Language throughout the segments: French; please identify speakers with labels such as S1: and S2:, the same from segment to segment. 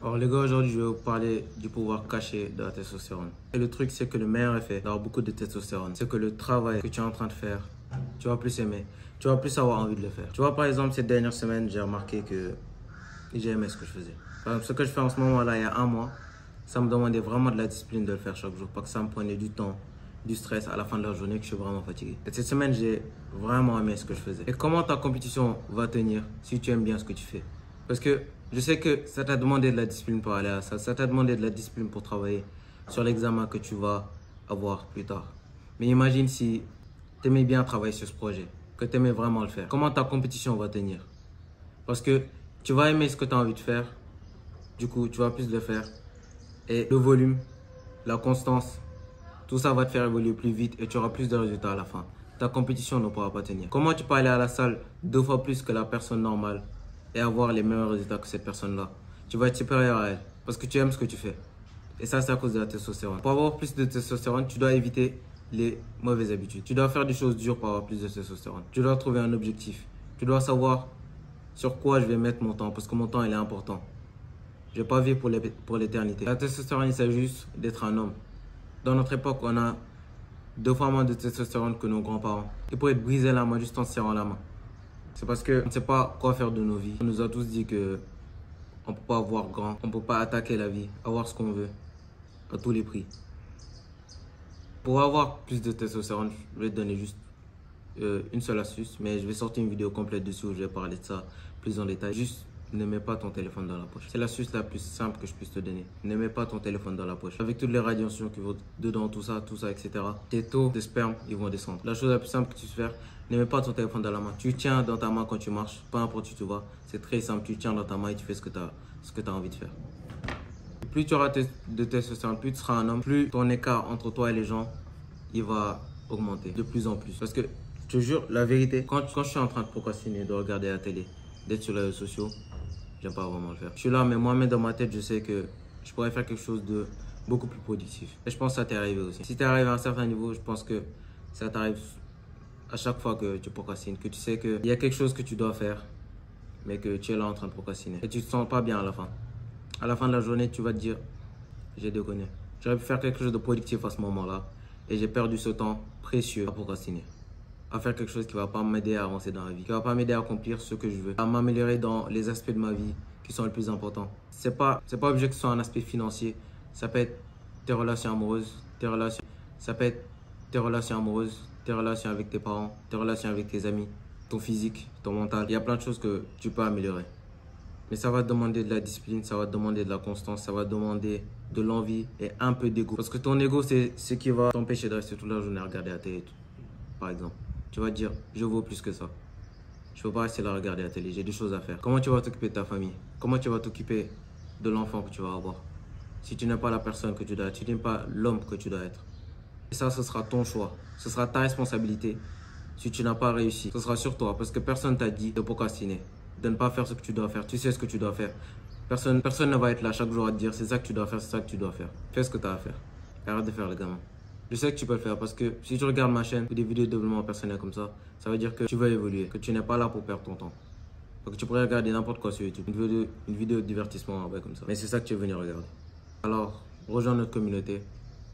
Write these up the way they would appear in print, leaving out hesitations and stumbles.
S1: Alors les gars, aujourd'hui je vais vous parler du pouvoir caché de la testostérone. Et le truc c'est que le meilleur effet d'avoir beaucoup de testostérone, c'est que le travail que tu es en train de faire, tu vas plus aimer, tu vas plus avoir envie de le faire. Tu vois par exemple cette dernière semaine, j'ai remarqué que j'ai aimé ce que je faisais. Par exemple, ce que je fais en ce moment là, il y a un mois, ça me demandait vraiment de la discipline de le faire chaque jour parce que ça me prenait du temps, du stress à la fin de la journée que je suis vraiment fatigué. Et cette semaine, j'ai vraiment aimé ce que je faisais. Et comment ta compétition va tenir si tu aimes bien ce que tu fais? Parce que je sais que ça t'a demandé de la discipline pour aller à ça. Ça t'a demandé de la discipline pour travailler sur l'examen que tu vas avoir plus tard. Mais imagine si tu aimais bien travailler sur ce projet, que tu aimais vraiment le faire. Comment ta compétition va tenir? Parce que tu vas aimer ce que tu as envie de faire. Du coup, tu vas plus le faire. Et le volume, la constance, tout ça va te faire évoluer plus vite et tu auras plus de résultats à la fin. Ta compétition ne pourra pas tenir. Comment tu peux aller à la salle 2 fois plus que la personne normale et avoir les mêmes résultats que cette personne-là? Tu vas être supérieur à elle parce que tu aimes ce que tu fais. Et ça, c'est à cause de la testostérone. Pour avoir plus de testostérone, tu dois éviter les mauvaises habitudes. Tu dois faire des choses dures pour avoir plus de testostérone. Tu dois trouver un objectif. Tu dois savoir sur quoi je vais mettre mon temps parce que mon temps, il est important. Je ne vais pas vivre pour l'éternité. La testostérone, il s'agit juste d'être un homme. Dans notre époque, on a 2 fois moins de testostérone que nos grands-parents. Ils pourraient te briser la main juste en serrant la main. C'est parce qu'on ne sait pas quoi faire de nos vies. On nous a tous dit que on ne peut pas avoir grand, on ne peut pas attaquer la vie, avoir ce qu'on veut, à tous les prix. Pour avoir plus de testostérone, je vais te donner juste une seule astuce, mais je vais sortir une vidéo complète dessus où je vais parler de ça plus en détail. Juste ne mets pas ton téléphone dans la poche. C'est l'astuce la plus simple que je puisse te donner. Ne mets pas ton téléphone dans la poche. Avec toutes les radiations qui vont dedans, tout ça, etc. Tes taux de sperme, ils vont descendre. La chose la plus simple que tu peux faire, ne mets pas ton téléphone dans la main. Tu tiens dans ta main quand tu marches, peu importe où tu vas. C'est très simple. Tu tiens dans ta main et tu fais ce que tu as envie de faire. Plus tu auras de testostérone, plus tu seras un homme, plus ton écart entre toi et les gens, il va augmenter de plus en plus. Parce que, je te jure, la vérité, quand je suis en train de procrastiner, de regarder la télé, d'être sur les réseaux sociaux, j'aime pas vraiment le faire. Je suis là, mais moi-même dans ma tête, je sais que je pourrais faire quelque chose de beaucoup plus productif. Et je pense que ça t'est arrivé aussi. Si t'es arrivé à un certain niveau, je pense que ça t'arrive à chaque fois que tu procrastines, que tu sais qu'il y a quelque chose que tu dois faire, mais que tu es là en train de procrastiner. Et tu te sens pas bien à la fin. À la fin de la journée, tu vas te dire, j'ai déconné. J'aurais pu faire quelque chose de productif à ce moment-là. Et j'ai perdu ce temps précieux à procrastiner. À faire quelque chose qui ne va pas m'aider à avancer dans la vie. Qui ne va pas m'aider à accomplir ce que je veux. À m'améliorer dans les aspects de ma vie qui sont les plus importants. C'est pas obligé que ce soit un aspect financier. Ça peut être tes relations amoureuses, ça peut être tes relations amoureuses, tes relations avec tes parents, tes relations avec tes amis, ton physique, ton mental. Il y a plein de choses que tu peux améliorer. Mais ça va demander de la discipline, ça va demander de la constance, ça va demander de l'envie et un peu d'ego. Parce que ton ego, c'est ce qui va t'empêcher de rester toute la journée à regarder la télé, par exemple. Tu vas te dire, je vaux plus que ça. Je ne peux pas rester là à regarder la télé, j'ai des choses à faire. Comment tu vas t'occuper de ta famille? Comment tu vas t'occuper de l'enfant que tu vas avoir? Si tu n'es pas la personne que tu dois être, si tu n'es pas l'homme que tu dois être. Et ça, ce sera ton choix. Ce sera ta responsabilité. Si tu n'as pas réussi, ce sera sur toi. Parce que personne t'a dit de procrastiner, de ne pas faire ce que tu dois faire. Tu sais ce que tu dois faire. Personne ne va être là chaque jour à te dire c'est ça que tu dois faire, c'est ça que tu dois faire. Fais ce que tu as à faire. Arrête de faire le gamin. Je sais que tu peux le faire parce que si tu regardes ma chaîne ou des vidéos de développement personnel comme ça veut dire que tu veux évoluer, que tu n'es pas là pour perdre ton temps. Donc tu pourrais regarder n'importe quoi sur YouTube, une vidéo de divertissement comme ça. Mais c'est ça que tu veux venir regarder. Alors, rejoins notre communauté.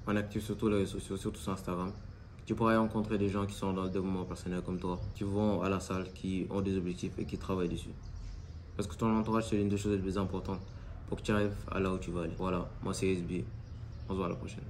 S1: On est actif sur tous les réseaux sociaux, surtout sur Instagram. Tu pourrais rencontrer des gens qui sont dans le développement personnel comme toi, qui vont à la salle, qui ont des objectifs et qui travaillent dessus. Parce que ton entourage, c'est l'une des choses les plus importantes pour que tu arrives à là où tu vas aller. Voilà, moi c'est SB. On se voit à la prochaine.